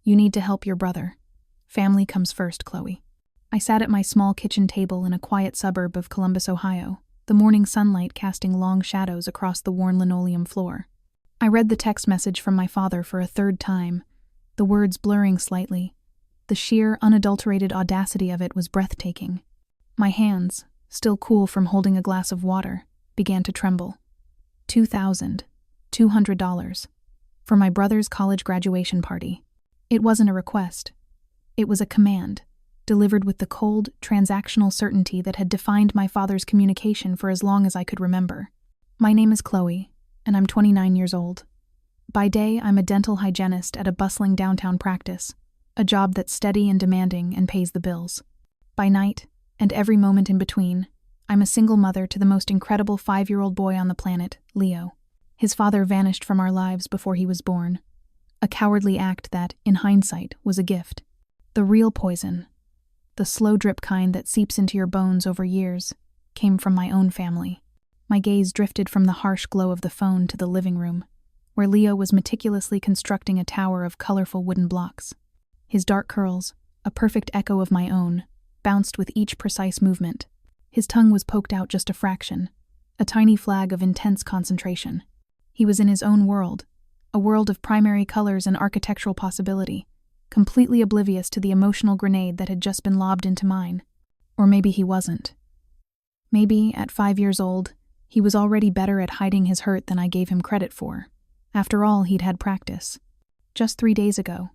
You need to help your brother. Family comes first, Chloe. I sat at my small kitchen table in a quiet suburb of Columbus, Ohio, the morning sunlight casting long shadows across the worn linoleum floor. I read the text message from my father for a third time, the words blurring slightly. The sheer, unadulterated audacity of it was breathtaking. My hands, still cool from holding a glass of water, began to tremble. $2,200 for my brother's college graduation party. It wasn't a request. It was a command, delivered with the cold, transactional certainty that had defined my father's communication for as long as I could remember. My name is Chloe, and I'm 29 years old. By day, I'm a dental hygienist at a bustling downtown practice, a job that's steady and demanding and pays the bills. By night, and every moment in between, I'm a single mother to the most incredible 5-year-old boy on the planet, Leo. His father vanished from our lives before he was born, a cowardly act that, in hindsight, was a gift. The real poison, the slow drip kind that seeps into your bones over years, came from my own family. My gaze drifted from the harsh glow of the phone to the living room, where Leo was meticulously constructing a tower of colorful wooden blocks. His dark curls, a perfect echo of my own, bounced with each precise movement. His tongue was poked out just a fraction, a tiny flag of intense concentration. He was in his own world, a world of primary colors and architectural possibility, completely oblivious to the emotional grenade that had just been lobbed into mine. Or maybe he wasn't. Maybe, at 5 years old, he was already better at hiding his hurt than I gave him credit for. After all, he'd had practice. Just 3 days ago,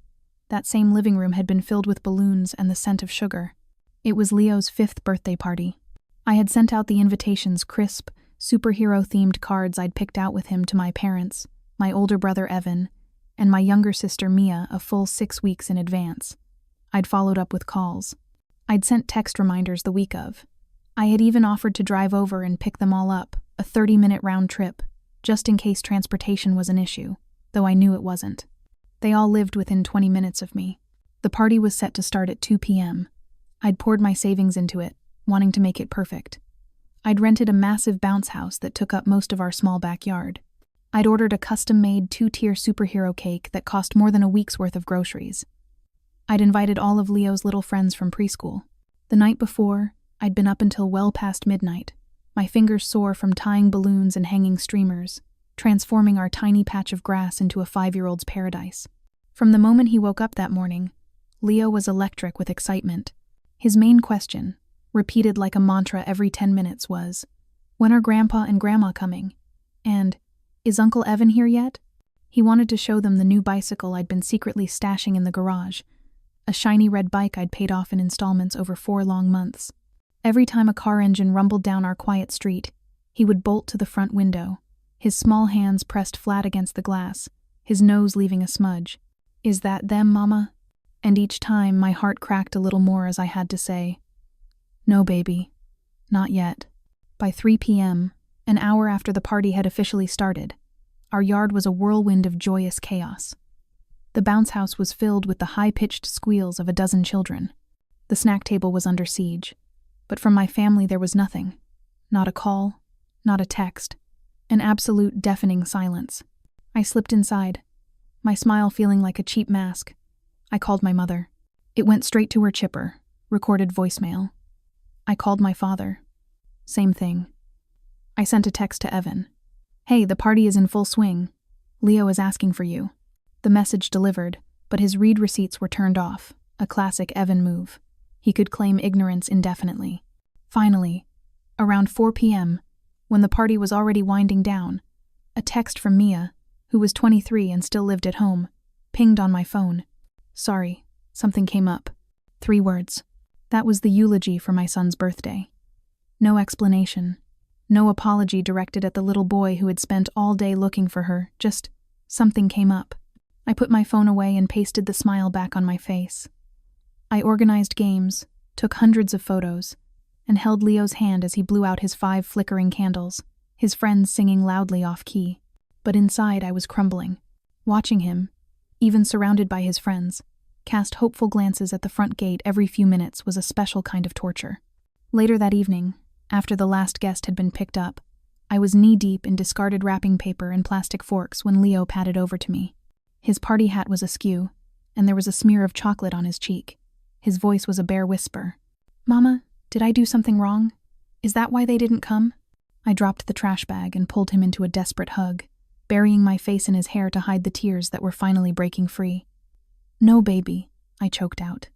that same living room had been filled with balloons and the scent of sugar. It was Leo's 5th birthday party. I had sent out the invitation's crisp, superhero-themed cards I'd picked out with him to my parents, my older brother Evan, and my younger sister Mia a full 6 weeks in advance. I'd followed up with calls. I'd sent text reminders the week of. I had even offered to drive over and pick them all up, a 30-minute round trip, just in case transportation was an issue, though I knew it wasn't. They all lived within 20 minutes of me. The party was set to start at 2 p.m. I'd poured my savings into it, wanting to make it perfect. I'd rented a massive bounce house that took up most of our small backyard. I'd ordered a custom-made 2-tier superhero cake that cost more than a week's worth of groceries. I'd invited all of Leo's little friends from preschool. The night before, I'd been up until well past midnight, my fingers sore from tying balloons and hanging streamers, transforming our tiny patch of grass into a 5-year-old's paradise. From the moment he woke up that morning, Leo was electric with excitement. His main question, repeated like a mantra every 10 minutes, was, "When are Grandpa and Grandma coming?" And, "Is Uncle Evan here yet?" He wanted to show them the new bicycle I'd been secretly stashing in the garage, a shiny red bike I'd paid off in installments over 4 long months. Every time a car engine rumbled down our quiet street, he would bolt to the front window, his small hands pressed flat against the glass, his nose leaving a smudge. "Is that them, Mama?" And each time my heart cracked a little more as I had to say, "No, baby, not yet." By 3 p.m., an hour after the party had officially started, our yard was a whirlwind of joyous chaos. The bounce house was filled with the high-pitched squeals of a dozen children. The snack table was under siege, but from my family there was nothing. Not a call, not a text, an absolute deafening silence. I slipped inside, my smile feeling like a cheap mask. I called my mother. It went straight to her chipper, recorded voicemail. I called my father. Same thing. I sent a text to Evan. "Hey, the party is in full swing. Leo is asking for you." The message delivered, but his read receipts were turned off, a classic Evan move. He could claim ignorance indefinitely. Finally, around 4 p.m., when the party was already winding down, a text from Mia, who was 23 and still lived at home, pinged on my phone. "Sorry, something came up." 3 words. That was the eulogy for my son's birthday. No explanation. No apology directed at the little boy who had spent all day looking for her, just something came up. I put my phone away and pasted the smile back on my face. I organized games, took hundreds of photos, and held Leo's hand as he blew out his 5 flickering candles, his friends singing loudly off-key. But inside I was crumbling. Watching him, even surrounded by his friends, cast hopeful glances at the front gate every few minutes was a special kind of torture. Later that evening, after the last guest had been picked up, I was knee-deep in discarded wrapping paper and plastic forks when Leo padded over to me. His party hat was askew, and there was a smear of chocolate on his cheek. His voice was a bare whisper. "Mama, did I do something wrong? Is that why they didn't come?" I dropped the trash bag and pulled him into a desperate hug, burying my face in his hair to hide the tears that were finally breaking free. "No, baby," I choked out.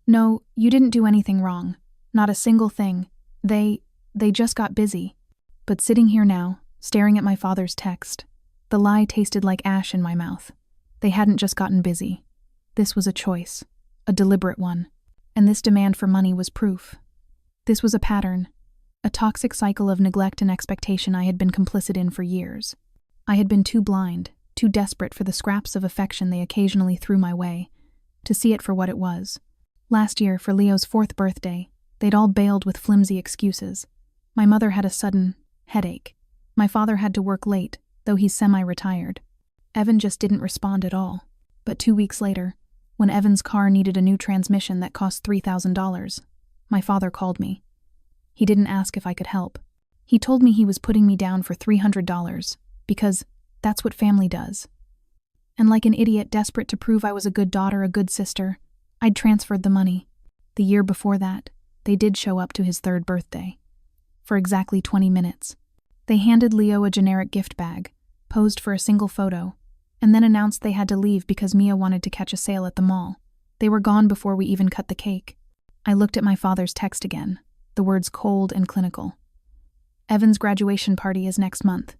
"No, you didn't do anything wrong. Not a single thing. They just got busy." But sitting here now, staring at my father's text, the lie tasted like ash in my mouth. They hadn't just gotten busy. This was a choice, a deliberate one, and this demand for money was proof. This was a pattern, a toxic cycle of neglect and expectation I had been complicit in for years. I had been too blind, too desperate for the scraps of affection they occasionally threw my way, to see it for what it was. Last year, for Leo's 4th birthday, they'd all bailed with flimsy excuses. My mother had a sudden headache. My father had to work late, though he's semi-retired. Evan just didn't respond at all. But 2 weeks later, when Evan's car needed a new transmission that cost $3,000, my father called me. He didn't ask if I could help. He told me he was putting me down for $300, because that's what family does. And like an idiot desperate to prove I was a good daughter, a good sister, I'd transferred the money. The year before that, they did show up to his 3rd birthday. For exactly 20 minutes. They handed Leo a generic gift bag, posed for a single photo, and then announced they had to leave because Mia wanted to catch a sale at the mall. They were gone before we even cut the cake. I looked at my father's text again, the words cold and clinical. "Evan's graduation party is next month.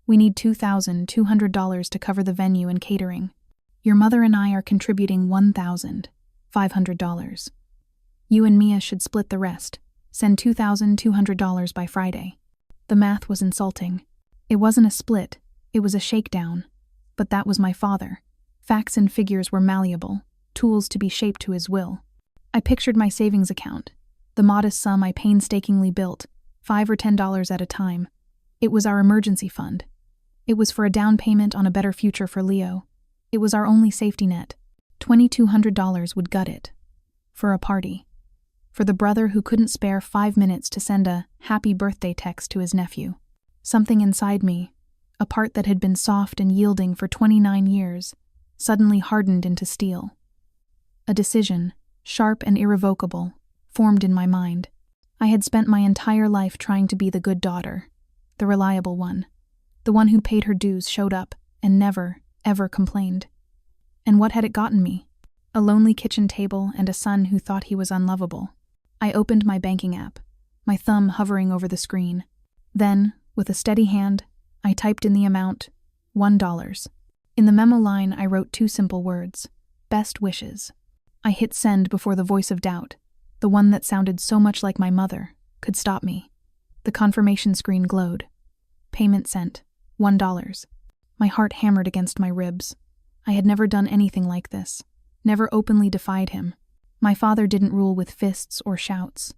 We need $2,200 to cover the venue and catering. Your mother and I are contributing $1,500. You and Mia should split the rest. Send $2,200 by Friday." The math was insulting. It wasn't a split, it was a shakedown. But that was my father. Facts and figures were malleable, tools to be shaped to his will. I pictured my savings account, the modest sum I painstakingly built, $5 or $10 at a time. It was our emergency fund. It was for a down payment on a better future for Leo. It was our only safety net. $2,200 would gut it. For a party. For the brother who couldn't spare 5 minutes to send a happy birthday text to his nephew. Something inside me, a part that had been soft and yielding for 29 years, suddenly hardened into steel. A decision, sharp and irrevocable, formed in my mind. I had spent my entire life trying to be the good daughter, the reliable one, the one who paid her dues, showed up, and never, ever complained. And what had it gotten me? A lonely kitchen table and a son who thought he was unlovable. I opened my banking app, my thumb hovering over the screen. Then, with a steady hand, I typed in the amount, $1. In the memo line, I wrote 2 simple words, "Best wishes." I hit send before the voice of doubt, the one that sounded so much like my mother, could stop me. The confirmation screen glowed. Payment sent, $1. My heart hammered against my ribs. I had never done anything like this, never openly defied him. My father didn't rule with fists or shouts.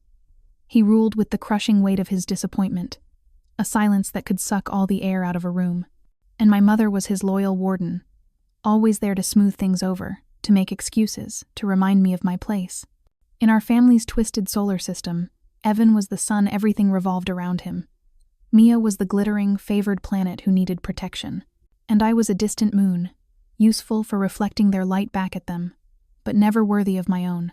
He ruled with the crushing weight of his disappointment, a silence that could suck all the air out of a room. And my mother was his loyal warden, always there to smooth things over, to make excuses, to remind me of my place. In our family's twisted solar system, Evan was the sun everything revolved around him. Mia was the glittering, favored planet who needed protection. And I was a distant moon, useful for reflecting their light back at them, but never worthy of my own.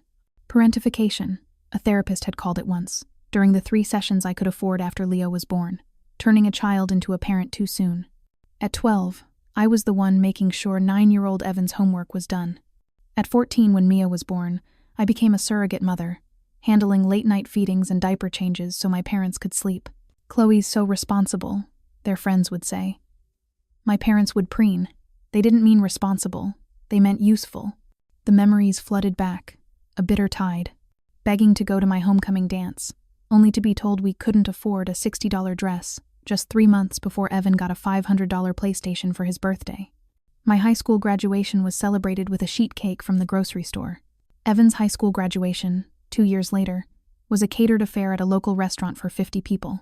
Parentification, a therapist had called it once, during the 3 sessions I could afford after Leo was born, turning a child into a parent too soon. At 12, I was the one making sure 9-year-old Evan's homework was done. At 14, when Mia was born, I became a surrogate mother, handling late-night feedings and diaper changes so my parents could sleep. "Chloe's so responsible," their friends would say. My parents would preen. They didn't mean responsible, they meant useful. The memories flooded back, a bitter tide, begging to go to my homecoming dance, only to be told we couldn't afford a $60 dress, just 3 months before Evan got a $500 PlayStation for his birthday. My high school graduation was celebrated with a sheet cake from the grocery store. Evan's high school graduation, 2 years later, was a catered affair at a local restaurant for 50 people.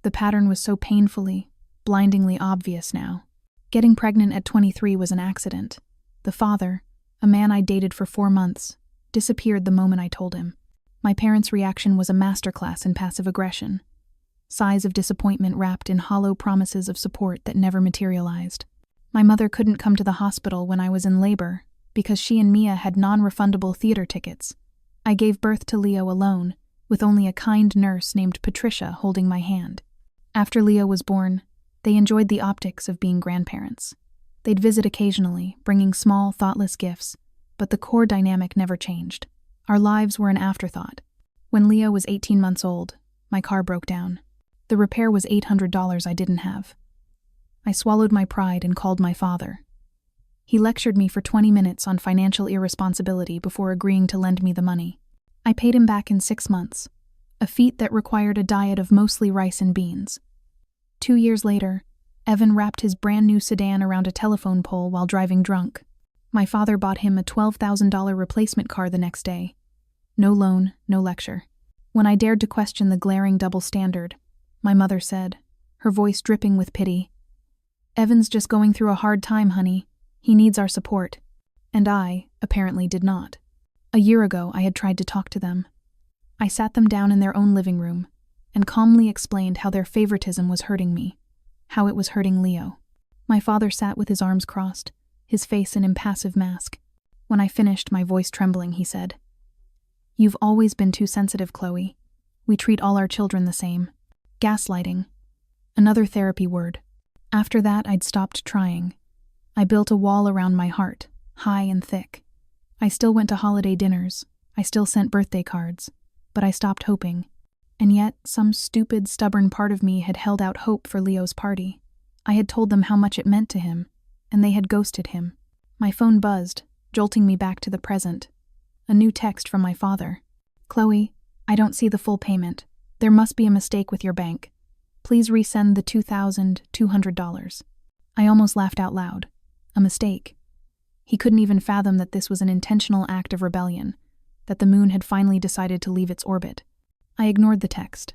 The pattern was so painfully, blindingly obvious now. Getting pregnant at 23 was an accident. The father, a man I dated for 4 months, disappeared the moment I told him. My parents' reaction was a masterclass in passive aggression. Sighs of disappointment wrapped in hollow promises of support that never materialized. My mother couldn't come to the hospital when I was in labor, because she and Mia had non-refundable theater tickets. I gave birth to Leo alone, with only a kind nurse named Patricia holding my hand. After Leo was born, they enjoyed the optics of being grandparents. They'd visit occasionally, bringing small, thoughtless gifts, but the core dynamic never changed. Our lives were an afterthought. When Leo was 18 months old, my car broke down. The repair was $800 I didn't have. I swallowed my pride and called my father. He lectured me for 20 minutes on financial irresponsibility before agreeing to lend me the money. I paid him back in 6 months, a feat that required a diet of mostly rice and beans. 2 years later, Evan wrapped his brand new sedan around a telephone pole while driving drunk. My father bought him a $12,000 replacement car the next day. No loan, no lecture. When I dared to question the glaring double standard, my mother said, her voice dripping with pity, "Evan's just going through a hard time, honey. He needs our support." And I, apparently, did not. A year ago, I had tried to talk to them. I sat them down in their own living room and calmly explained how their favoritism was hurting me, how it was hurting Leo. My father sat with his arms crossed, his face an impassive mask. When I finished, my voice trembling, he said, "You've always been too sensitive, Chloe. We treat all our children the same." Gaslighting. Another therapy word. After that, I'd stopped trying. I built a wall around my heart, high and thick. I still went to holiday dinners. I still sent birthday cards. But I stopped hoping. And yet, some stupid, stubborn part of me had held out hope for Leo's party. I had told them how much it meant to him, and they had ghosted him. My phone buzzed, jolting me back to the present. A new text from my father. "Chloe, I don't see the full payment. There must be a mistake with your bank. Please resend the $2,200. I almost laughed out loud. A mistake. He couldn't even fathom that this was an intentional act of rebellion, that the moon had finally decided to leave its orbit. I ignored the text.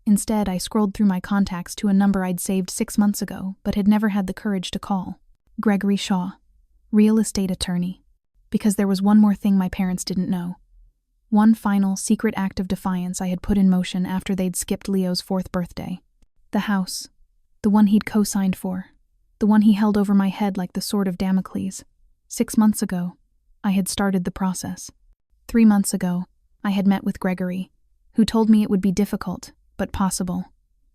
Instead, I scrolled through my contacts to a number I'd saved 6 months ago, but had never had the courage to call. Gregory Shaw, real estate attorney. Because there was one more thing my parents didn't know. One final, secret act of defiance I had put in motion after they'd skipped Leo's 4th birthday. The house. The one he'd co-signed for. The one he held over my head like the sword of Damocles. 6 months ago, I had started the process. 3 months ago, I had met with Gregory, who told me it would be difficult, but possible.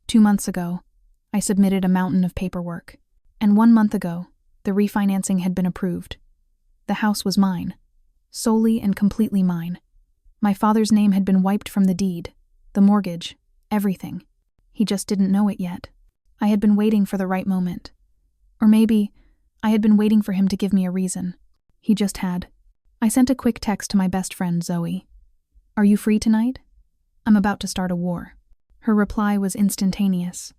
2 months ago, I submitted a mountain of paperwork. And 1 month ago, the refinancing had been approved. The house was mine. Solely and completely mine. My father's name had been wiped from the deed, the mortgage, everything. He just didn't know it yet. I had been waiting for the right moment. Or maybe I had been waiting for him to give me a reason. He just had. I sent a quick text to my best friend, Zoe. "Are you free tonight? I'm about to start a war." Her reply was instantaneous.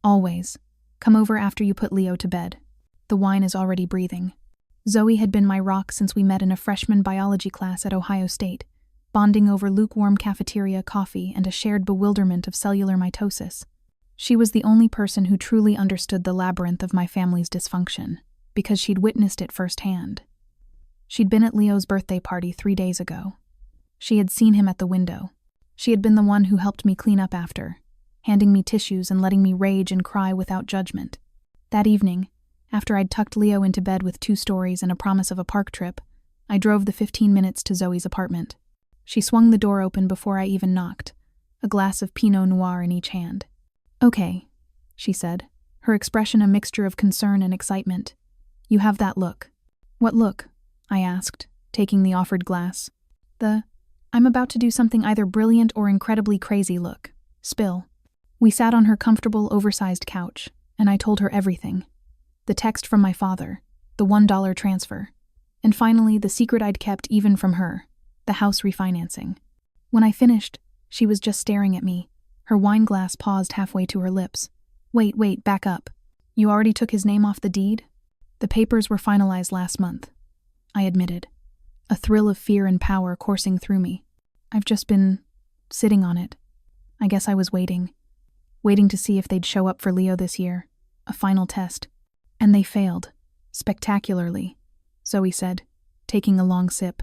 "Always. Come over after you put Leo to bed. The wine is already breathing." Zoe had been my rock since we met in a freshman biology class at Ohio State, bonding over lukewarm cafeteria coffee and a shared bewilderment of cellular mitosis. She was the only person who truly understood the labyrinth of my family's dysfunction, because she'd witnessed it firsthand. She'd been at Leo's birthday party 3 days ago. She had seen him at the window. She had been the one who helped me clean up after, handing me tissues and letting me rage and cry without judgment. That evening, after I'd tucked Leo into bed with 2 stories and a promise of a park trip, I drove the 15 minutes to Zoe's apartment. She swung the door open before I even knocked, a glass of Pinot Noir in each hand. "Okay," she said, her expression a mixture of concern and excitement. "You have that look." "What look?" I asked, taking the offered glass. I'm about to do something either brilliant or incredibly crazy look. Spill." We sat on her comfortable, oversized couch, and I told her everything. The text from my father, the $1 transfer, and finally the secret I'd kept even from her, the house refinancing. When I finished, she was just staring at me, her wine glass paused halfway to her lips. Wait, back up. You already took his name off the deed?" "The papers were finalized last month," I admitted, a thrill of fear and power coursing through me. "I've just been sitting on it. I guess I was waiting to see if they'd show up for Leo this year, a final test. And they failed, spectacularly," Zoe said, taking a long sip.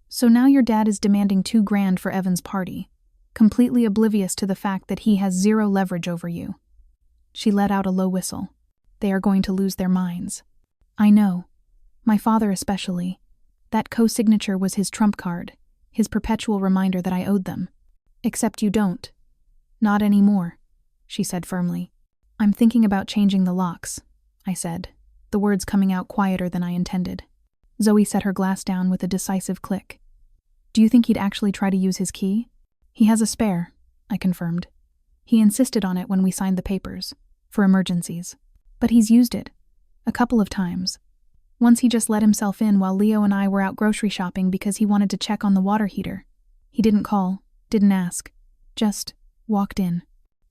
"So now your dad is demanding $2,000 for Evan's party, completely oblivious to the fact that he has 0 leverage over you." She let out a low whistle. "They are going to lose their minds." "I know. My father especially. That co-signature was his trump card, his perpetual reminder that I owed them. Except you don't. Not anymore, she said firmly. I'm thinking about changing the locks, I said, the words coming out quieter than I intended. Zoe set her glass down with a decisive click. Do you think he'd actually try to use his key? He has a spare, I confirmed. He insisted on it when we signed the papers, for emergencies. But he's used it. A couple of times. Once he just let himself in while Leo and I were out grocery shopping because he wanted to check on the water heater. He didn't call, didn't ask, just walked in.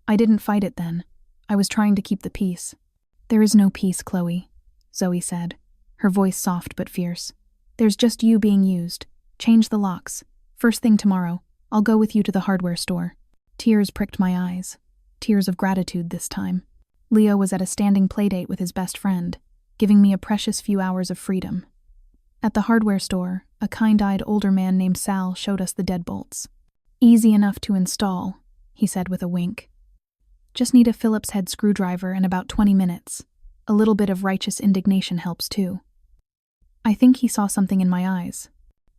I didn't fight it then. I was trying to keep the peace. There is no peace, Chloe, Zoe said, her voice soft but fierce. There's just you being used. Change the locks. First thing tomorrow, I'll go with you to the hardware store. Tears pricked my eyes. Tears of gratitude this time. Leo was at a standing playdate with his best friend, giving me a precious few hours of freedom. At the hardware store, a kind-eyed older man named Sal showed us the deadbolts. Easy enough to install, he said with a wink. Just need a Phillips head screwdriver and about 20 minutes. A little bit of righteous indignation helps too. I think he saw something in my eyes.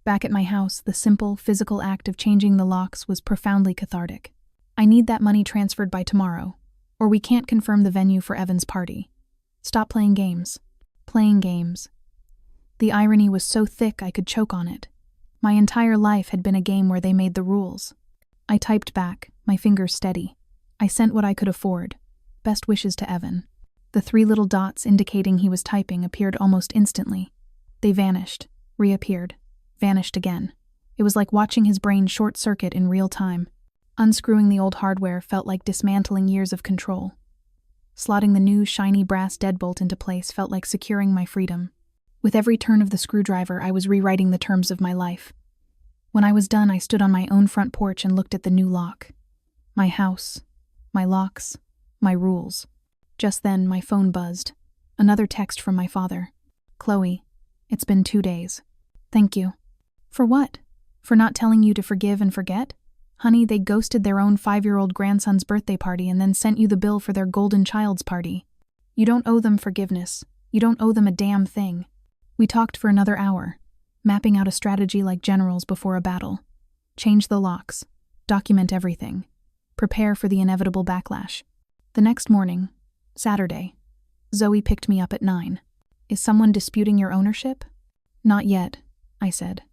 Back at my house, the simple, physical act of changing the locks was profoundly cathartic. I need that money transferred by tomorrow, or we can't confirm the venue for Evan's party. Stop playing games. Playing games. The irony was so thick I could choke on it. My entire life had been a game where they made the rules. I typed back, my fingers steady. I sent what I could afford. Best wishes to Evan. The 3 little dots indicating he was typing appeared almost instantly. They vanished, reappeared, vanished again. It was like watching his brain short-circuit in real time. Unscrewing the old hardware felt like dismantling years of control. Slotting the new, shiny brass deadbolt into place felt like securing my freedom. With every turn of the screwdriver, I was rewriting the terms of my life. When I was done, I stood on my own front porch and looked at the new lock. My house, my locks, my rules. Just then, my phone buzzed. Another text from my father. Chloe, it's been 2 days. Thank you. For what? For not telling you to forgive and forget? Honey, they ghosted their own 5-year-old grandson's birthday party and then sent you the bill for their golden child's party. You don't owe them forgiveness. You don't owe them a damn thing. We talked for another hour, mapping out a strategy like generals before a battle. Change the locks. Document everything. Prepare for the inevitable backlash. The next morning, Saturday, Zoe picked me up at 9. Is someone disputing your ownership? Not yet, I said.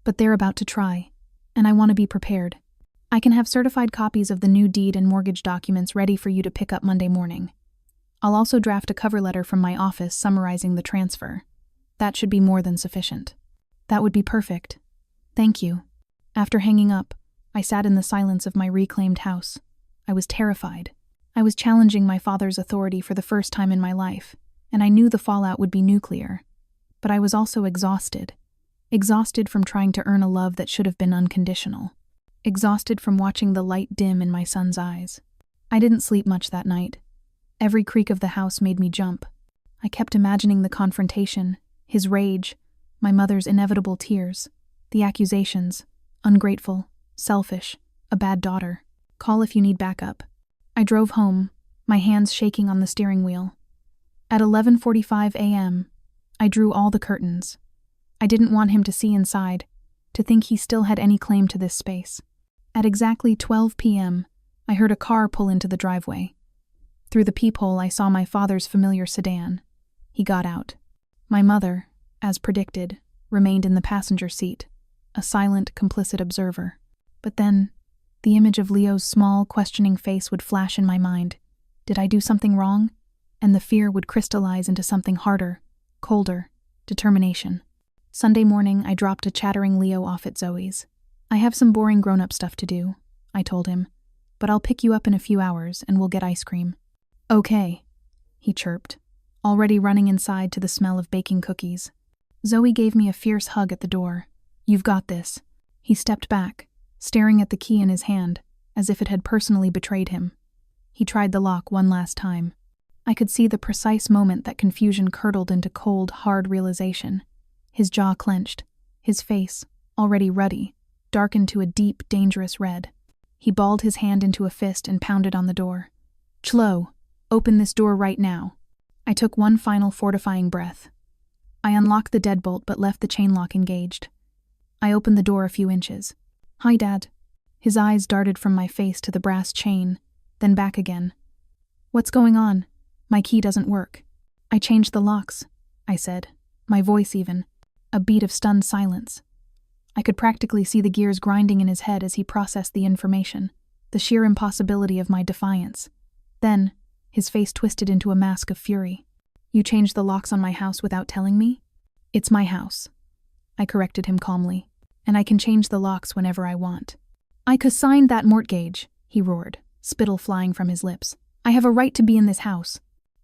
But they're about to try, and I want to be prepared. I can have certified copies of the new deed and mortgage documents ready for you to pick up Monday morning. I'll also draft a cover letter from my office summarizing the transfer. That should be more than sufficient. That would be perfect. Thank you. After hanging up, I sat in the silence of my reclaimed house. I was terrified. I was challenging my father's authority for the first time in my life, and I knew the fallout would be nuclear. But I was also exhausted. Exhausted from trying to earn a love that should have been unconditional. Exhausted from watching the light dim in my son's eyes. I didn't sleep much that night. Every creak of the house made me jump. I kept imagining the confrontation, his rage, my mother's inevitable tears, the accusations, ungrateful, selfish, a bad daughter. Call if you need backup. I drove home, my hands shaking on the steering wheel. At 11:45 a.m., I drew all the curtains. I didn't want him to see inside, to think he still had any claim to this space. At exactly 12 p.m., I heard a car pull into the driveway. Through the peephole, I saw my father's familiar sedan. He got out. My mother, as predicted, remained in the passenger seat, a silent, complicit observer. But then, the image of Leo's small, questioning face would flash in my mind. Did I do something wrong? And the fear would crystallize into something harder, colder, determination. Sunday morning, I dropped a chattering Leo off at Zoe's. I have some boring grown-up stuff to do, I told him, but I'll pick you up in a few hours and we'll get ice cream. Okay, he chirped, already running inside to the smell of baking cookies. Zoe gave me a fierce hug at the door. You've got this. He stepped back, staring at the key in his hand, as if it had personally betrayed him. He tried the lock one last time. I could see the precise moment that confusion curdled into cold, hard realization. His jaw clenched, his face, already ruddy, darkened to a deep, dangerous red. He balled his hand into a fist and pounded on the door. Chloe, open this door right now. I took one final fortifying breath. I unlocked the deadbolt but left the chain lock engaged. I opened the door a few inches. "Hi, Dad." His eyes darted from my face to the brass chain, then back again. "What's going on? My key doesn't work." "I changed the locks," I said, my voice even. A beat of stunned silence. I could practically see the gears grinding in his head as he processed the information, the sheer impossibility of my defiance. Then, his face twisted into a mask of fury. "You changed the locks on my house without telling me?" "It's my house," I corrected him calmly, "and I can change the locks whenever I want." "I co-signed that mortgage," he roared, spittle flying from his lips. "I have a right to be in this house."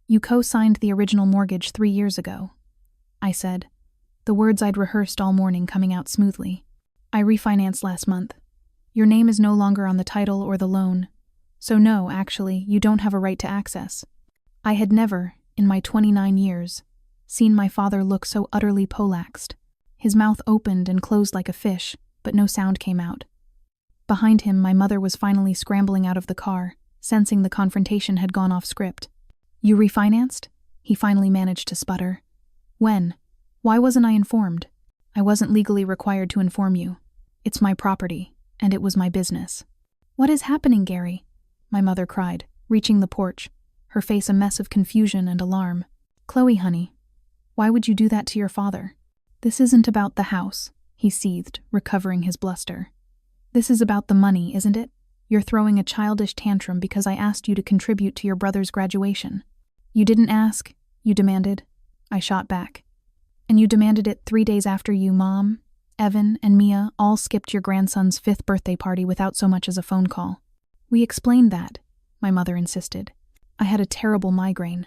"You co-signed the original mortgage 3 years ago," I said, the words I'd rehearsed all morning coming out smoothly. "I refinanced last month. Your name is no longer on the title or the loan, so no, actually, you don't have a right to access." I had never, in my 29 years, seen my father look so utterly poleaxed. His mouth opened and closed like a fish, but no sound came out. Behind him, my mother was finally scrambling out of the car, sensing the confrontation had gone off script. "You refinanced?" he finally managed to sputter. "When? Why wasn't I informed?" "I wasn't legally required to inform you. It's my property, and it was my business." "What is happening, Gary?" my mother cried, reaching the porch, her face a mess of confusion and alarm. "Chloe, honey, why would you do that to your father?" "This isn't about the house," he seethed, recovering his bluster. "This is about the money, isn't it? You're throwing a childish tantrum because I asked you to contribute to your brother's graduation." "You didn't ask, you demanded," I shot back. "And you demanded it 3 days after you, Mom, Evan, and Mia all skipped your grandson's 5th birthday party without so much as a phone call." "We explained that," my mother insisted. "I had a terrible migraine."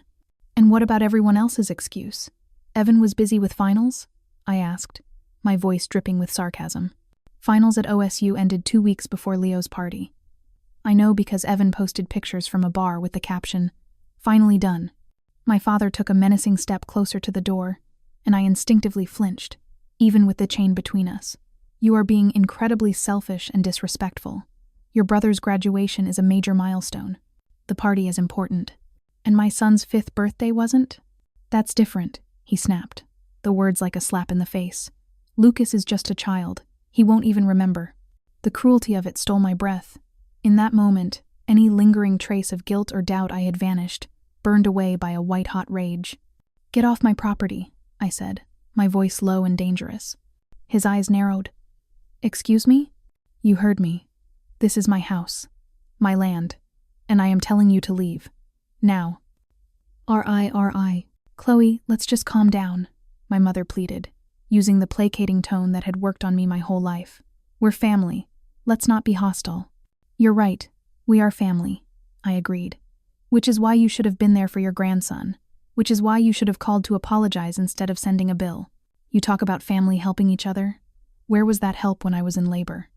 "And what about everyone else's excuse? Evan was busy with finals?" I asked, my voice dripping with sarcasm. "Finals at OSU ended 2 weeks before Leo's party. I know because Evan posted pictures from a bar with the caption, 'Finally done.'" My father took a menacing step closer to the door, and I instinctively flinched, even with the chain between us. "You are being incredibly selfish and disrespectful. Your brother's graduation is a major milestone. The party is important. And my son's 5th birthday wasn't? That's different," he snapped, the words like a slap in the face. "Lucas is just a child. He won't even remember." The cruelty of it stole my breath. In that moment, any lingering trace of guilt or doubt I had vanished, burned away by a white-hot rage. "Get off my property," I said, my voice low and dangerous. His eyes narrowed. "Excuse me?" "You heard me. This is my house, my land, and I am telling you to leave. Now." R.I. "Chloe, let's just calm down," my mother pleaded, using the placating tone that had worked on me my whole life. "We're family. Let's not be hostile." "You're right. We are family," I agreed. "Which is why you should have been there for your grandson. Which is why you should have called to apologize instead of sending a bill. You talk about family helping each other. Where was that help when I was in labor?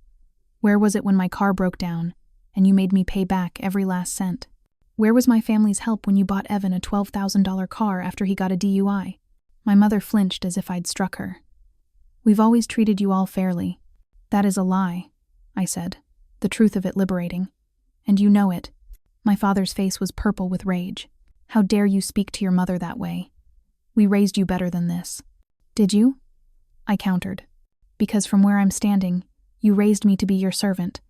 Where was it when my car broke down and you made me pay back every last cent? Where was my family's help when you bought Evan a $12,000 car after he got a DUI?" My mother flinched as if I'd struck her. "We've always treated you all fairly." "That is a lie," I said, the truth of it liberating. "And you know it." My father's face was purple with rage. "How dare you speak to your mother that way? We raised you better than this." "Did you?" I countered. "Because from where I'm standing, you raised me to be your servant.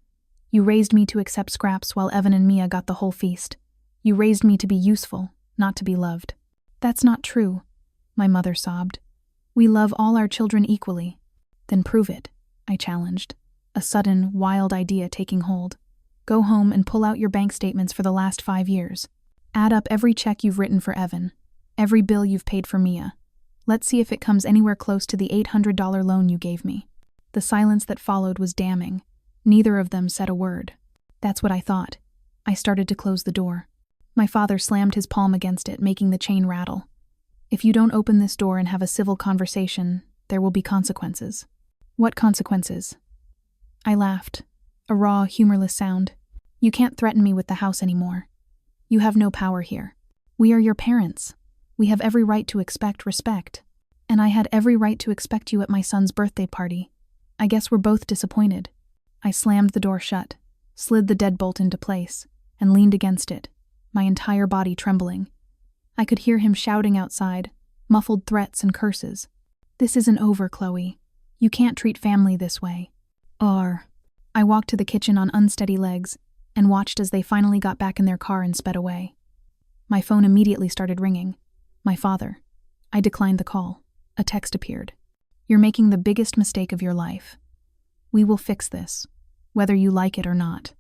You raised me to accept scraps while Evan and Mia got the whole feast. You raised me to be useful, not to be loved." "That's not true," my mother sobbed. "We love all our children equally." "Then prove it," I challenged, a sudden, wild idea taking hold. "Go home and pull out your bank statements for the last 5 years. Add up every check you've written for Evan, every bill you've paid for Mia. Let's see if it comes anywhere close to the $800 loan you gave me." The silence that followed was damning. Neither of them said a word. That's what I thought. I started to close the door. My father slammed his palm against it, making the chain rattle. "If you don't open this door and have a civil conversation, there will be consequences." "What consequences?" I laughed, a raw, humorless sound. "You can't threaten me with the house anymore. You have no power here. We are your parents. We have every right to expect respect. And I had every right to expect you at my son's birthday party. I guess we're both disappointed." I slammed the door shut, slid the deadbolt into place, and leaned against it, my entire body trembling. I could hear him shouting outside, muffled threats and curses. "This isn't over, Chloe. You can't treat family this way." I walked to the kitchen on unsteady legs and watched as they finally got back in their car and sped away. My phone immediately started ringing. My father. I declined the call. A text appeared. "You're making the biggest mistake of your life. We will fix this, whether you like it or not."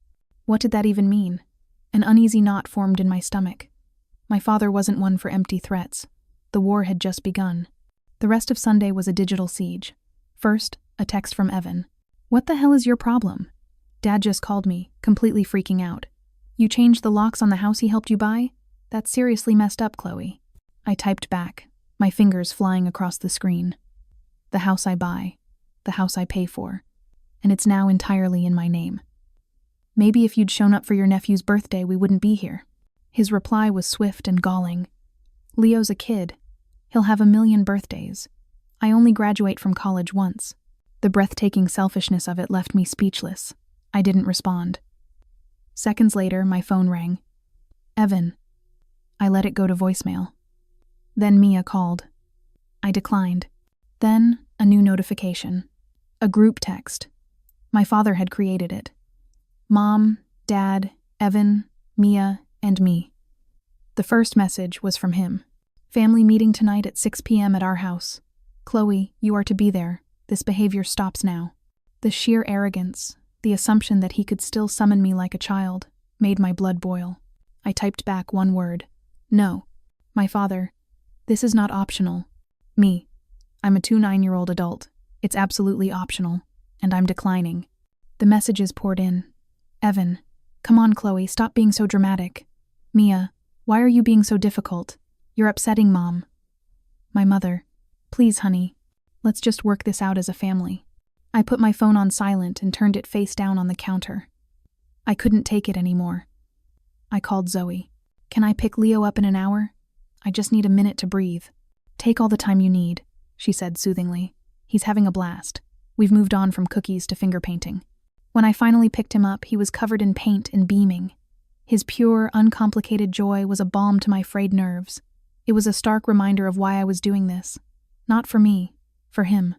What did that even mean? An uneasy knot formed in my stomach. My father wasn't one for empty threats. The war had just begun. The rest of Sunday was a digital siege. First, a text from Evan. "What the hell is your problem? Dad just called me, completely freaking out. You changed the locks on the house he helped you buy? That's seriously messed up, Chloe." I typed back, my fingers flying across the screen. "The house I buy, the house I pay for, and it's now entirely in my name. Maybe if you'd shown up for your nephew's birthday, we wouldn't be here." His reply was swift and galling. "Leo's a kid. He'll have a million birthdays. I only graduate from college once." The breathtaking selfishness of it left me speechless. I didn't respond. Seconds later, my phone rang. "Evan." I let it go to voicemail. Then Mia called. I declined. Then, a new notification. A group text. My father had created it. Mom, Dad, Evan, Mia, and me. The first message was from him. "Family meeting tonight at 6 p.m. at our house. Chloe, you are to be there. This behavior stops now." The sheer arrogance, the assumption that he could still summon me like a child, made my blood boil. I typed back one word. "No." My father. "This is not optional." Me. "I'm a 29-year-old adult. It's absolutely optional, and I'm declining." The messages poured in. Evan. "Come on, Chloe, stop being so dramatic." Mia. "Why are you being so difficult? You're upsetting Mom." My mother. "Please, honey. Let's just work this out as a family." I put my phone on silent and turned it face down on the counter. I couldn't take it anymore. I called Zoe. "Can I pick Leo up in an hour? I just need a minute to breathe." "Take all the time you need," she said soothingly. "He's having a blast. We've moved on from cookies to finger painting." When I finally picked him up, he was covered in paint and beaming. His pure, uncomplicated joy was a balm to my frayed nerves. It was a stark reminder of why I was doing this. Not for me, for him.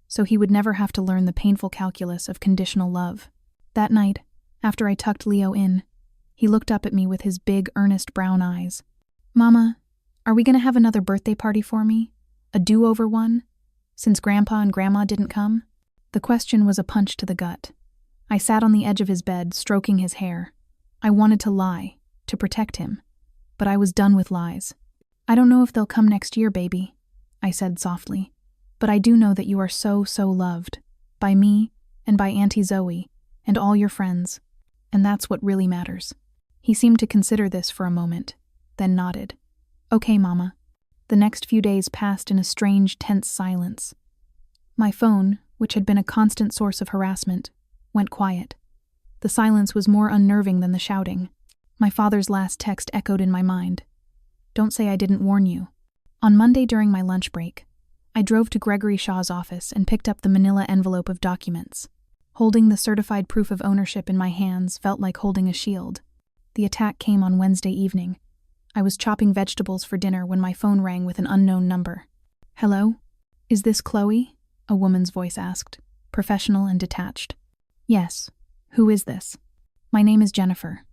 So he would never have to learn the painful calculus of conditional love. That night, after I tucked Leo in, he looked up at me with his big, earnest brown eyes. "Mama, are we going to have another birthday party for me? A do-over one? Since Grandpa and Grandma didn't come?" The question was a punch to the gut. I sat on the edge of his bed, stroking his hair. I wanted to lie, to protect him. But I was done with lies. "I don't know if they'll come next year, baby," I said softly. "But I do know that you are so, so loved. By me, and by Auntie Zoe, and all your friends. And that's what really matters." He seemed to consider this for a moment, then nodded. "Okay, Mama." The next few days passed in a strange, tense silence. My phone, which had been a constant source of harassment, went quiet. The silence was more unnerving than the shouting. My father's last text echoed in my mind. "Don't say I didn't warn you." On Monday during my lunch break, I drove to Gregory Shaw's office and picked up the manila envelope of documents. Holding the certified proof of ownership in my hands felt like holding a shield. The attack came on Wednesday evening. I was chopping vegetables for dinner when my phone rang with an unknown number. "Hello? Is this Chloe?" a woman's voice asked, professional and detached. "Yes. Who is this?" "My name is Jennifer,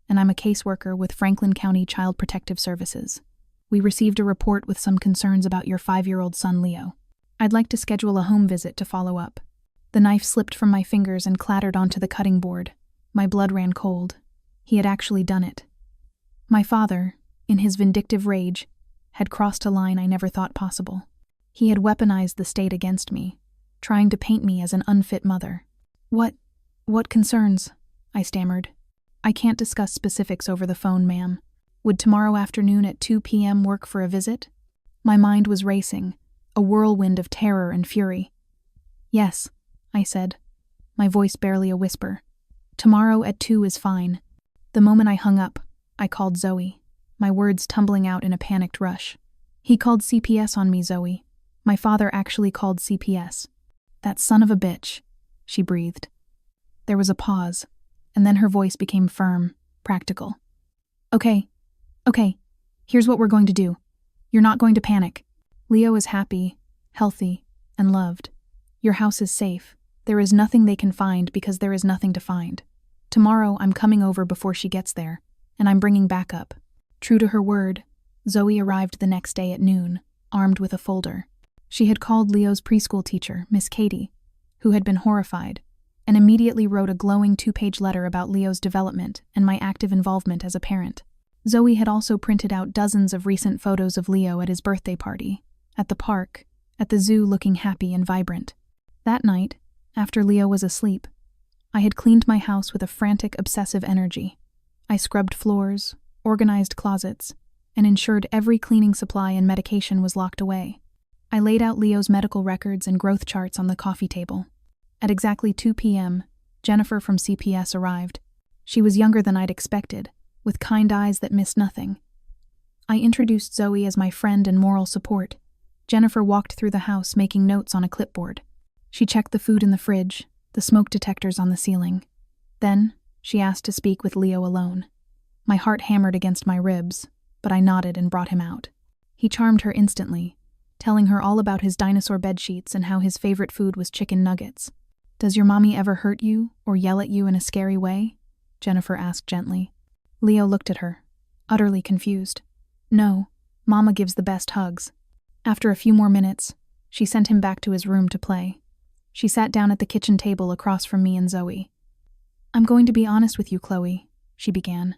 and I'm a caseworker with Franklin County Child Protective Services. We received a report with some concerns about your 5-year-old son, Leo. I'd like to schedule a home visit to follow up." The knife slipped from my fingers and clattered onto the cutting board. My blood ran cold. He had actually done it. My father, in his vindictive rage, had crossed a line I never thought possible. He had weaponized the state against me, trying to paint me as an unfit mother. What concerns?" I stammered. "I can't discuss specifics over the phone, ma'am. Would tomorrow afternoon at 2 p.m. work for a visit?" My mind was racing, a whirlwind of terror and fury. "Yes," I said, my voice barely a whisper. "Tomorrow at 2 is fine." The moment I hung up, I called Zoe, my words tumbling out in a panicked rush. "He called CPS on me, Zoe. My father actually called CPS. That son of a bitch," she breathed. There was a pause, and then her voice became firm, practical. Okay, here's what we're going to do. You're not going to panic. Leo is happy, healthy, and loved. Your house is safe. There is nothing they can find because there is nothing to find. Tomorrow I'm coming over before she gets there, and I'm bringing backup." True to her word, Zoe arrived the next day at noon, armed with a folder. She had called Leo's preschool teacher, Miss Katie, who had been horrified, and immediately wrote a glowing 2-page letter about Leo's development and my active involvement as a parent. Zoe had also printed out dozens of recent photos of Leo at his birthday party, at the park, at the zoo, looking happy and vibrant. That night, after Leo was asleep, I had cleaned my house with a frantic, obsessive energy. I scrubbed floors, organized closets, and ensured every cleaning supply and medication was locked away. I laid out Leo's medical records and growth charts on the coffee table. At exactly 2 p.m., Jennifer from CPS arrived. She was younger than I'd expected, with kind eyes that missed nothing. I introduced Zoe as my friend and moral support. Jennifer walked through the house, making notes on a clipboard. She checked the food in the fridge, the smoke detectors on the ceiling. Then, she asked to speak with Leo alone. My heart hammered against my ribs, but I nodded and brought him out. He charmed her instantly, telling her all about his dinosaur bedsheets and how his favorite food was chicken nuggets. "Does your mommy ever hurt you or yell at you in a scary way?" Jennifer asked gently. Leo looked at her, utterly confused. "No, Mama gives the best hugs." After a few more minutes, she sent him back to his room to play. She sat down at the kitchen table across from me and Zoe. "I'm going to be honest with you, Chloe," she began.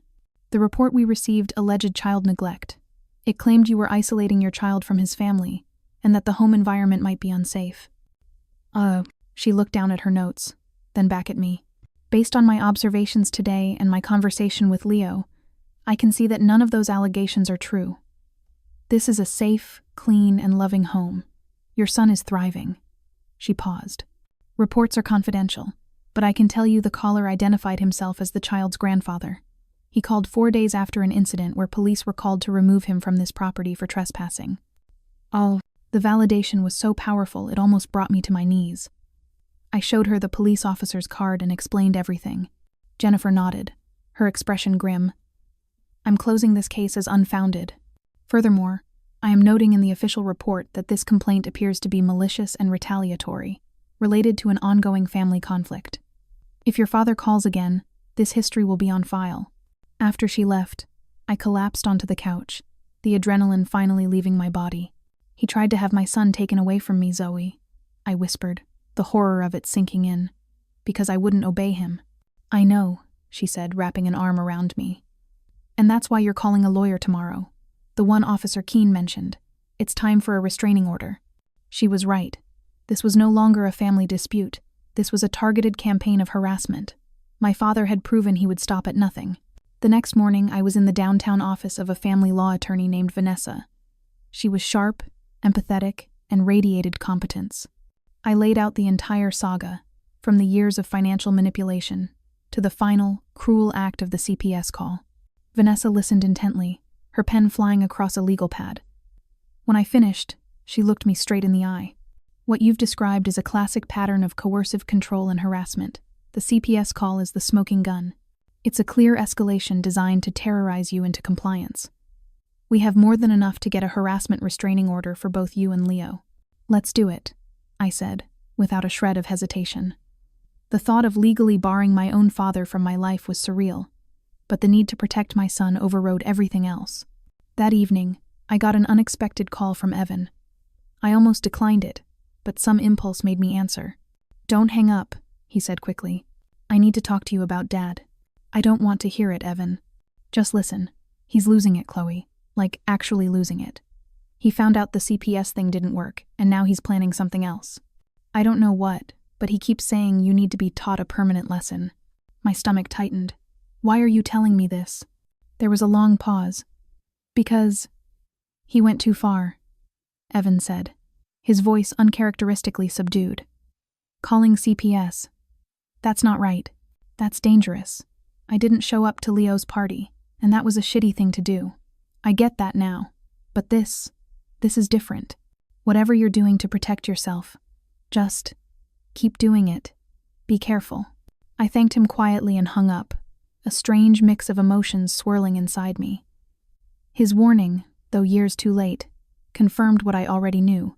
"The report we received alleged child neglect. It claimed you were isolating your child from his family, and that the home environment might be unsafe." She looked down at her notes, then back at me. "Based on my observations today and my conversation with Leo, I can see that none of those allegations are true. This is a safe, clean, and loving home. Your son is thriving." She paused. "Reports are confidential, but I can tell you the caller identified himself as the child's grandfather. He called 4 days after an incident where police were called to remove him from this property for trespassing." The validation was so powerful it almost brought me to my knees. I showed her the police officer's card and explained everything. Jennifer nodded, her expression grim. "I'm closing this case as unfounded. Furthermore, I am noting in the official report that this complaint appears to be malicious and retaliatory, related to an ongoing family conflict. If your father calls again, this history will be on file." After she left, I collapsed onto the couch, the adrenaline finally leaving my body. "He tried to have my son taken away from me, Zoe," I whispered, the horror of it sinking in, "because I wouldn't obey him." "I know," she said, wrapping an arm around me. "And that's why you're calling a lawyer tomorrow. The one Officer Keene mentioned. It's time for a restraining order." She was right. This was no longer a family dispute. This was a targeted campaign of harassment. My father had proven he would stop at nothing. The next morning, I was in the downtown office of a family law attorney named Vanessa. She was sharp, empathetic, and radiated competence. I laid out the entire saga, from the years of financial manipulation to the final, cruel act of the CPS call. Vanessa listened intently, her pen flying across a legal pad. When I finished, she looked me straight in the eye. "What you've described is a classic pattern of coercive control and harassment. The CPS call is the smoking gun. It's a clear escalation designed to terrorize you into compliance. We have more than enough to get a harassment restraining order for both you and Leo." "Let's do it," I said, without a shred of hesitation. The thought of legally barring my own father from my life was surreal, but the need to protect my son overrode everything else. That evening, I got an unexpected call from Evan. I almost declined it, but some impulse made me answer. "Don't hang up," he said quickly. "I need to talk to you about Dad." "I don't want to hear it, Evan. Just listen. He's losing it, Chloe. Like, actually losing it. He found out the CPS thing didn't work, and now he's planning something else. I don't know what, but he keeps saying you need to be taught a permanent lesson." My stomach tightened. "Why are you telling me this?" There was a long pause. "Because he went too far," Evan said, his voice uncharacteristically subdued. "Calling CPS. That's not right. That's dangerous. I didn't show up to Leo's party, and that was a shitty thing to do. I get that now. But this is different. Whatever you're doing to protect yourself, just keep doing it. Be careful." I thanked him quietly and hung up, a strange mix of emotions swirling inside me. His warning, though years too late, confirmed what I already knew.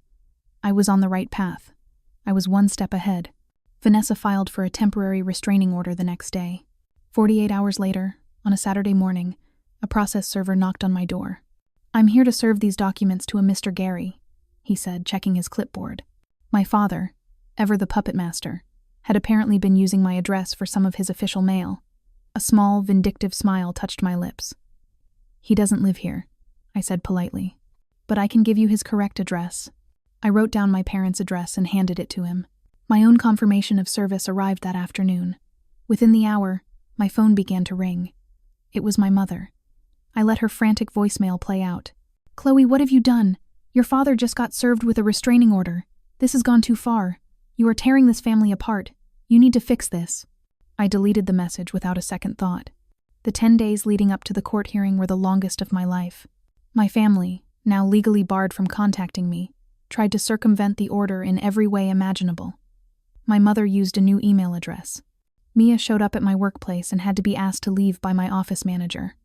I was on the right path. I was one step ahead. Vanessa filed for a temporary restraining order the next day. 48 hours later, on a Saturday morning, a process server knocked on my door. "I'm here to serve these documents to a Mr. Gary," he said, checking his clipboard. My father, ever the puppet master, had apparently been using my address for some of his official mail. A small, vindictive smile touched my lips. "He doesn't live here," I said politely, "but I can give you his correct address." I wrote down my parents' address and handed it to him. My own confirmation of service arrived that afternoon. Within the hour, my phone began to ring. It was my mother. I let her frantic voicemail play out. "Chloe, what have you done? Your father just got served with a restraining order. This has gone too far. You are tearing this family apart. You need to fix this." I deleted the message without a second thought. The 10 days leading up to the court hearing were the longest of my life. My family, now legally barred from contacting me, tried to circumvent the order in every way imaginable. My mother used a new email address. Mia showed up at my workplace and had to be asked to leave by my office manager.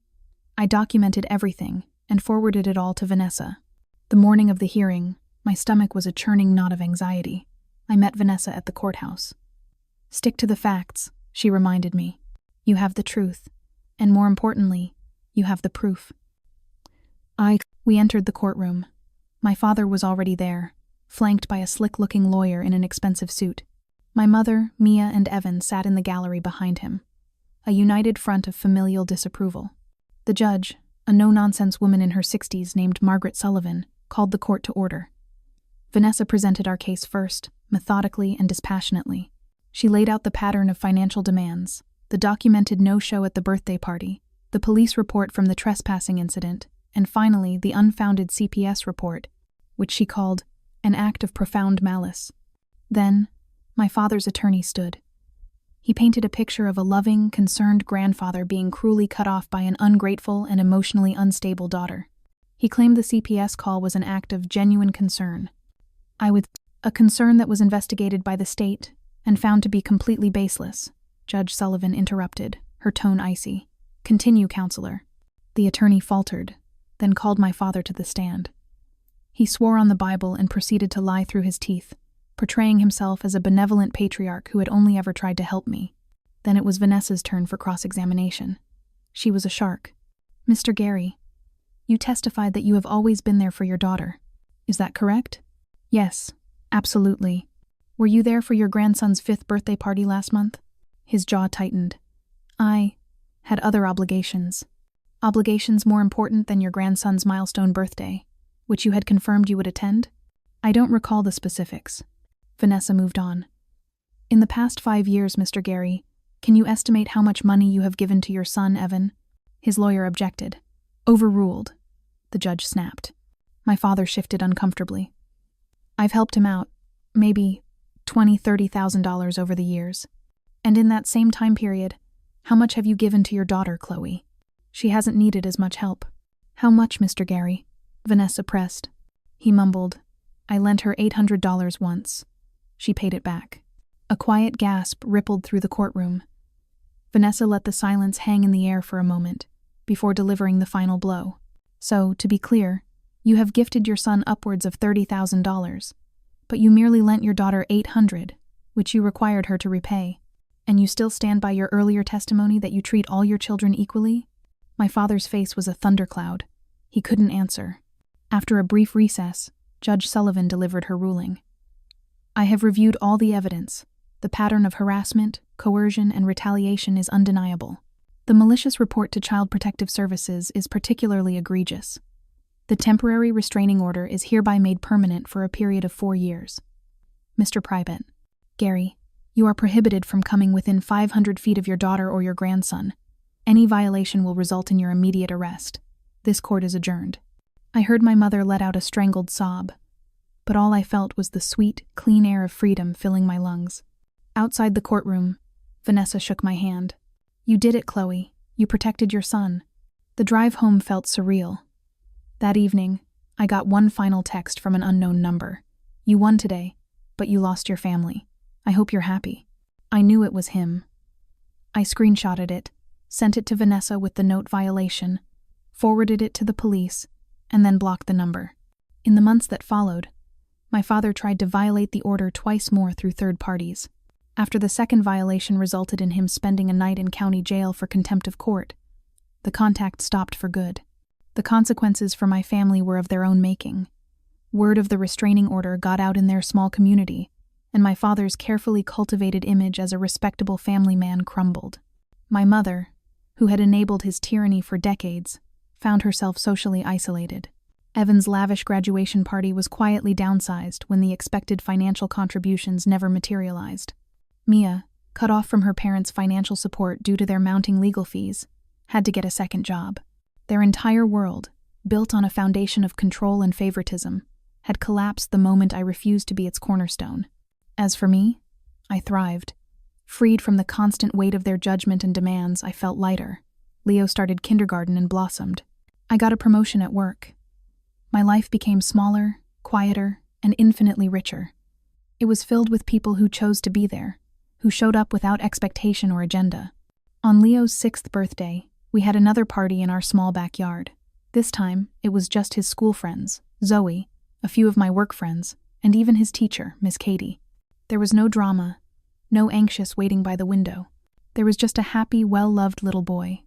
I documented everything and forwarded it all to Vanessa. The morning of the hearing, my stomach was a churning knot of anxiety. I met Vanessa at the courthouse. "Stick to the facts," she reminded me. "You have the truth, and more importantly, you have the proof." We entered the courtroom. My father was already there, flanked by a slick-looking lawyer in an expensive suit. My mother, Mia, and Evan sat in the gallery behind him, a united front of familial disapproval. The judge, a no-nonsense woman in her 60s named Margaret Sullivan, called the court to order. Vanessa presented our case first, methodically and dispassionately. She laid out the pattern of financial demands, the documented no-show at the birthday party, the police report from the trespassing incident, and finally the unfounded CPS report, which she called an act of profound malice. Then, my father's attorney stood. He painted a picture of a loving, concerned grandfather being cruelly cut off by an ungrateful and emotionally unstable daughter. He claimed the CPS call was an act of genuine concern. A concern that was investigated by the state and found to be completely baseless, Judge Sullivan interrupted, her tone icy. "Continue, counselor." The attorney faltered, then called my father to the stand. He swore on the Bible and proceeded to lie through his teeth, portraying himself as a benevolent patriarch who had only ever tried to help me. Then it was Vanessa's turn for cross-examination. She was a shark. "Mr. Gary, you testified that you have always been there for your daughter. Is that correct?" "Yes, absolutely." "Were you there for your grandson's 5th birthday party last month?" His jaw tightened. "I had other obligations. Obligations more important than your grandson's milestone birthday, which you had confirmed you would attend?" "I don't recall the specifics." Vanessa moved on. "In the past 5 years, Mr. Gary, can you estimate how much money you have given to your son, Evan?" His lawyer objected. "Overruled," the judge snapped. My father shifted uncomfortably. "I've helped him out, maybe $20,000–$30,000 over the years. And in that same time period, how much have you given to your daughter, Chloe? She hasn't needed as much help." "How much, Mr. Gary?" Vanessa pressed. He mumbled, "I lent her $800 once. She paid it back." A quiet gasp rippled through the courtroom. Vanessa let the silence hang in the air for a moment, before delivering the final blow. "So, to be clear, you have gifted your son upwards of $30,000, but you merely lent your daughter $800, which you required her to repay. And you still stand by your earlier testimony that you treat all your children equally?" My father's face was a thundercloud. He couldn't answer. After a brief recess, Judge Sullivan delivered her ruling. "I have reviewed all the evidence. The pattern of harassment, coercion, and retaliation is undeniable. The malicious report to Child Protective Services is particularly egregious. The temporary restraining order is hereby made permanent for a period of 4 years. Mr. Private, Gary, you are prohibited from coming within 500 feet of your daughter or your grandson. Any violation will result in your immediate arrest. This court is adjourned." I heard my mother let out a strangled sob, but all I felt was the sweet, clean air of freedom filling my lungs. Outside the courtroom, Vanessa shook my hand. "You did it, Chloe. You protected your son." The drive home felt surreal. That evening, I got one final text from an unknown number. "You won today, but you lost your family. I hope you're happy." I knew it was him. I screenshotted it, sent it to Vanessa with the note violation, forwarded it to the police, and then blocked the number. In the months that followed, my father tried to violate the order twice more through third parties. After the second violation resulted in him spending a night in county jail for contempt of court, the contact stopped for good. The consequences for my family were of their own making. Word of the restraining order got out in their small community, and my father's carefully cultivated image as a respectable family man crumbled. My mother, who had enabled his tyranny for decades, found herself socially isolated. Evan's lavish graduation party was quietly downsized when the expected financial contributions never materialized. Mia, cut off from her parents' financial support due to their mounting legal fees, had to get a second job. Their entire world, built on a foundation of control and favoritism, had collapsed the moment I refused to be its cornerstone. As for me, I thrived. Freed from the constant weight of their judgment and demands, I felt lighter. Leo started kindergarten and blossomed. I got a promotion at work. My life became smaller, quieter, and infinitely richer. It was filled with people who chose to be there, who showed up without expectation or agenda. On Leo's 6th birthday, we had another party in our small backyard. This time, it was just his school friends, Zoe, a few of my work friends, and even his teacher, Miss Katie. There was no drama, no anxious waiting by the window. There was just a happy, well-loved little boy,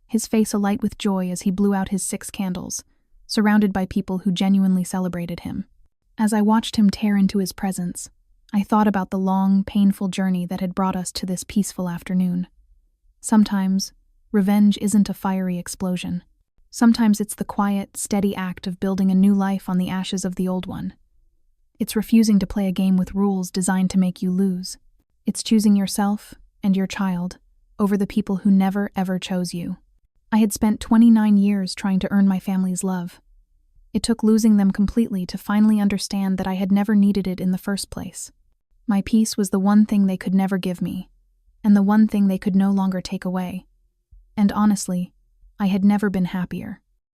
his face alight with joy as he blew out his 6 candles, surrounded by people who genuinely celebrated him. As I watched him tear into his presence, I thought about the long, painful journey that had brought us to this peaceful afternoon. Sometimes, revenge isn't a fiery explosion. Sometimes it's the quiet, steady act of building a new life on the ashes of the old one. It's refusing to play a game with rules designed to make you lose. It's choosing yourself and your child over the people who never, ever chose you. I had spent 29 years trying to earn my family's love. It took losing them completely to finally understand that I had never needed it in the first place. My peace was the one thing they could never give me, and the one thing they could no longer take away. And honestly, I had never been happier.